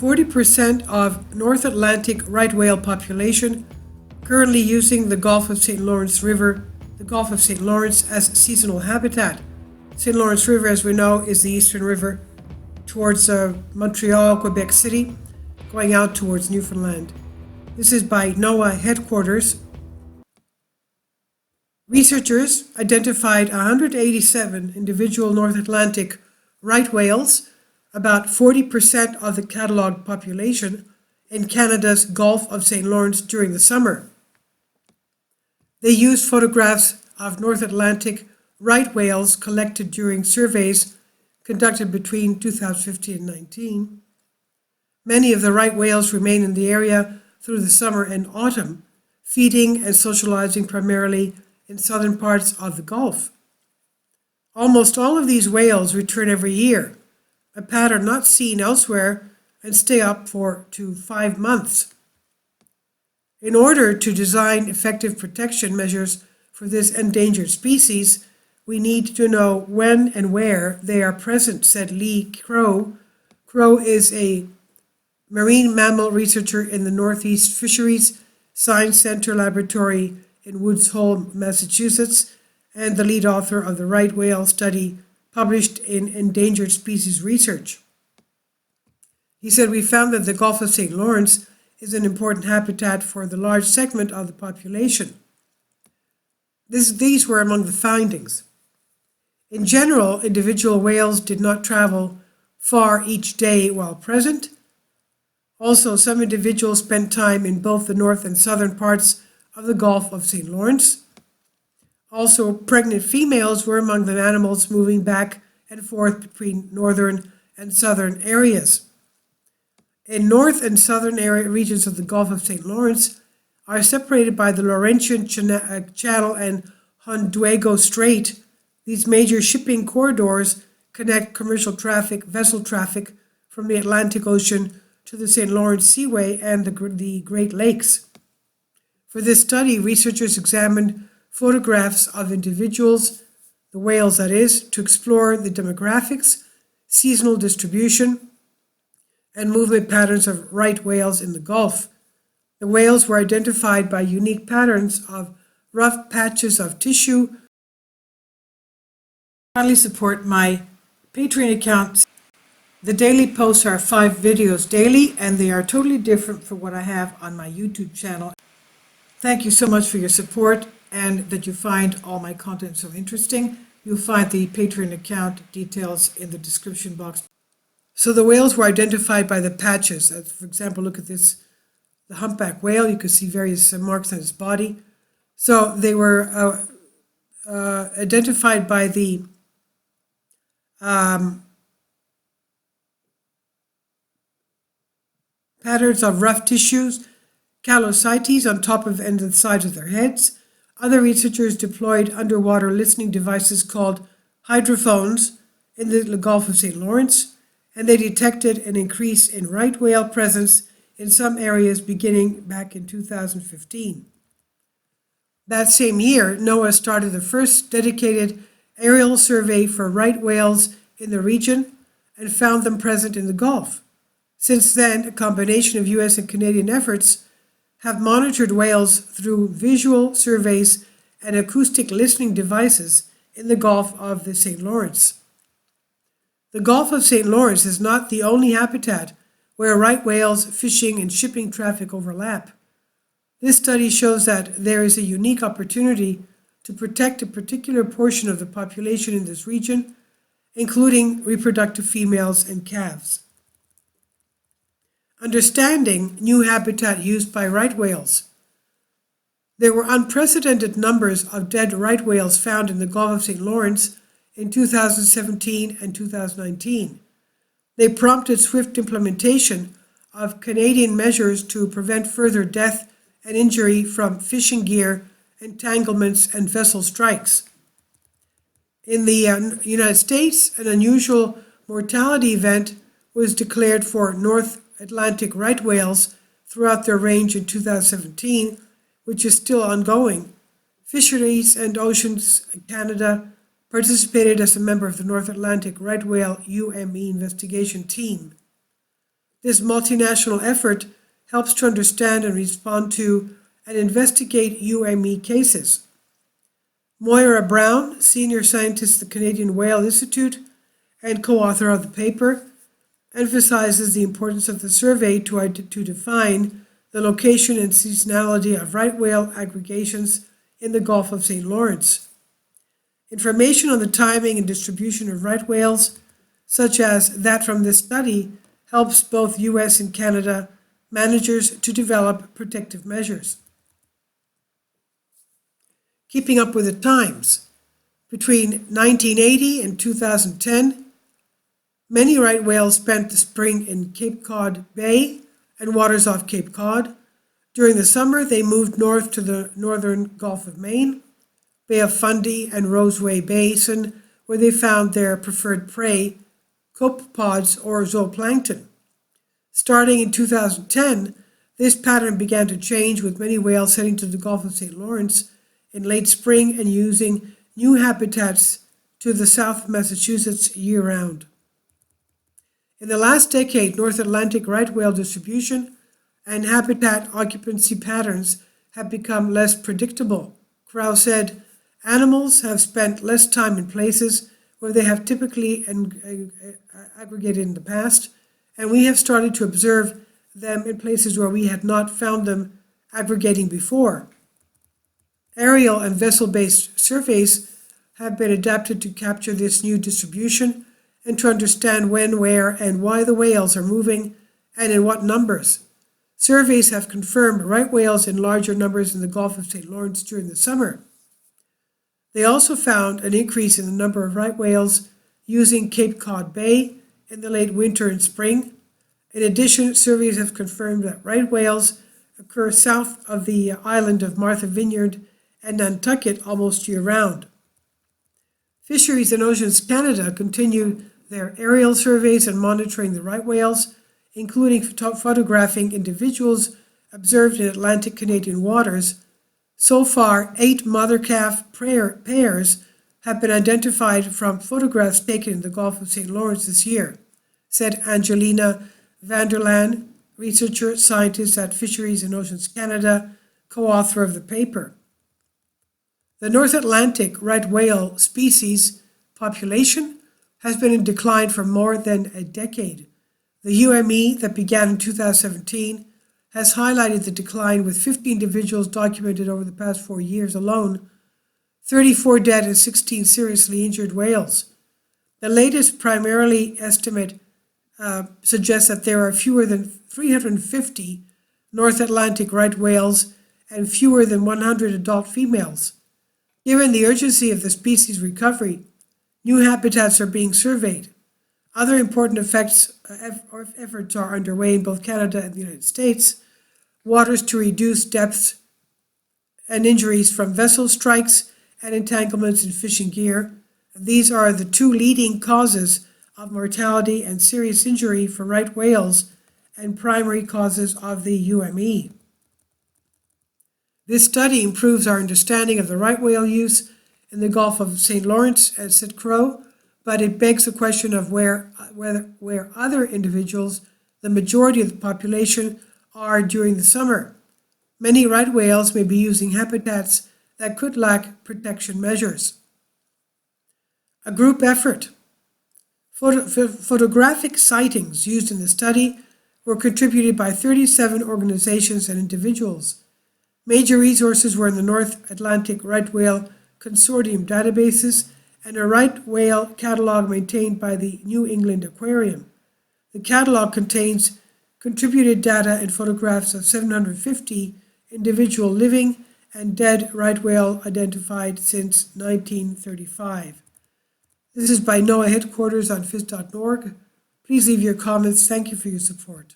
40% of North Atlantic right whale population currently using the Gulf of St. Lawrence River, the Gulf of St. Lawrence as seasonal habitat. St. Lawrence River, as we know, is the eastern river towards Montreal, Quebec City, going out towards Newfoundland. This is by NOAA headquarters. Researchers identified 187 individual North Atlantic right whales, about 40% of the catalogued population, in Canada's Gulf of St. Lawrence during the summer. They used photographs of North Atlantic right whales collected during surveys conducted between 2015 and 2019. Many of the right whales remain in the area through the summer and autumn, feeding and socializing primarily in southern parts of the Gulf. Almost all of these whales return every year, a pattern not seen elsewhere, and stay up for 2 to 5 months. In order to design effective protection measures for this endangered species, we need to know when and where they are present, said Lee Crow. Crow is a marine mammal researcher in the Northeast Fisheries Science Center Laboratory in Woods Hole, Massachusetts, and the lead author of the right whale study published in Endangered Species Research. He said, "We found that the Gulf of St. Lawrence is an important habitat for the large segment of the population." These were among the findings. In general, individual whales did not travel far each day while present. Also, some individuals spent time in both the north and southern parts of the Gulf of St. Lawrence. Also, pregnant females were among the animals moving back and forth between northern and southern areas. In north and southern regions of the Gulf of St. Lawrence are separated by the Laurentian Channel and Onondaga Strait. These major shipping corridors connect commercial traffic, vessel traffic from the Atlantic Ocean to the St. Lawrence Seaway and the Great Lakes. For this study, researchers examined photographs of individuals, the whales that is, to explore the demographics, seasonal distribution, and movement patterns of right whales in the Gulf. The whales were identified by unique patterns of rough patches of tissue. Kindly support my Patreon account. The daily posts are 5 videos daily, and they are totally different from what I have on my YouTube channel. Thank you so much for your support and that you find all my content so interesting. You'll find the Patreon account details in the description box. So the whales were identified by the patches. For example, look at this, the humpback whale. You can see various marks on its body. So they were identified by the patterns of rough tissues, callosities on top of and the sides of their heads. Other researchers deployed underwater listening devices called hydrophones in the Gulf of St. Lawrence, and they detected an increase in right whale presence in some areas beginning back in 2015. That same year, NOAA started the first dedicated aerial survey for right whales in the region and found them present in the Gulf. Since then, a combination of US and Canadian efforts have monitored whales through visual surveys and acoustic listening devices in the Gulf of the St. Lawrence. The Gulf of St. Lawrence is not the only habitat where right whales, fishing, and shipping traffic overlap. This study shows that there is a unique opportunity to protect a particular portion of the population in this region, including reproductive females and calves. Understanding new habitat used by right whales. There were unprecedented numbers of dead right whales found in the Gulf of St. Lawrence in 2017 and 2019. They prompted swift implementation of Canadian measures to prevent further death and injury from fishing gear, entanglements, and vessel strikes. In the United States, an unusual mortality event was declared for North Atlantic right whales throughout their range in 2017, which is still ongoing. Fisheries and Oceans Canada participated as a member of the North Atlantic right whale UME investigation team. This multinational effort helps to understand and respond to and investigate UME cases. Moira Brown, senior scientist at the Canadian Whale Institute and co-author of the paper, emphasizes the importance of the survey to define the location and seasonality of right whale aggregations in the Gulf of St. Lawrence. Information on the timing and distribution of right whales, such as that from this study, helps both US and Canada managers to develop protective measures. Keeping up with the times. Between 1980 and 2010, many right whales spent the spring in Cape Cod Bay and waters off Cape Cod. During the summer, they moved north to the northern Gulf of Maine, Bay of Fundy, and Roseway Basin, where they found their preferred prey, copepods or zooplankton. Starting in 2010, this pattern began to change, with many whales heading to the Gulf of St. Lawrence in late spring and using new habitats to the south of Massachusetts year-round. In the last decade, North Atlantic right whale distribution and habitat occupancy patterns have become less predictable. Crow said, "Animals have spent less time in places where they have typically aggregated in the past, and we have started to observe them in places where we had not found them aggregating before. Aerial and vessel-based surveys have been adapted to capture this new distribution and to understand when, where, and why the whales are moving and in what numbers. Surveys have confirmed right whales in larger numbers in the Gulf of St. Lawrence during the summer. They also found an increase in the number of right whales using Cape Cod Bay in the late winter and spring. In addition, surveys have confirmed that right whales occur south of the island of Martha Vineyard and Nantucket almost year-round. Fisheries and Oceans Canada continue their aerial surveys and monitoring the right whales, including photographing individuals observed in Atlantic Canadian waters. So far, 8 mother-calf pairs have been identified from photographs taken in the Gulf of St. Lawrence this year, said Angelina Vanderlaan, researcher, scientist at Fisheries and Oceans Canada, co-author of the paper. The North Atlantic right whale species population has been in decline for more than a decade. The UME that began in 2017 has highlighted the decline, with 50 individuals documented over the past 4 years alone, 34 dead and 16 seriously injured whales. The latest primarily estimate suggests that there are fewer than 350 North Atlantic right whales and fewer than 100 adult females. Given the urgency of the species recovery, new habitats are being surveyed. Other important efforts are underway in both Canada and the United States. Waters to reduce depths and injuries from vessel strikes and entanglements in fishing gear. These are the 2 leading causes of mortality and serious injury for right whales and primary causes of the UME. This study improves our understanding of the right whale use in the Gulf of St. Lawrence, as said Crow, but it begs the question of where other individuals, the majority of the population, are during the summer. Many right whales may be using habitats that could lack protection measures. A group effort. Photographic sightings used in the study were contributed by 37 organizations and individuals. Major resources were in the North Atlantic Right Whale Consortium databases and a right whale catalog maintained by the New England Aquarium. The catalog contains contributed data and photographs of 750 individual living and dead right whale identified since 1935. This is by NOAA headquarters on phys.org. Please leave your comments. Thank you for your support.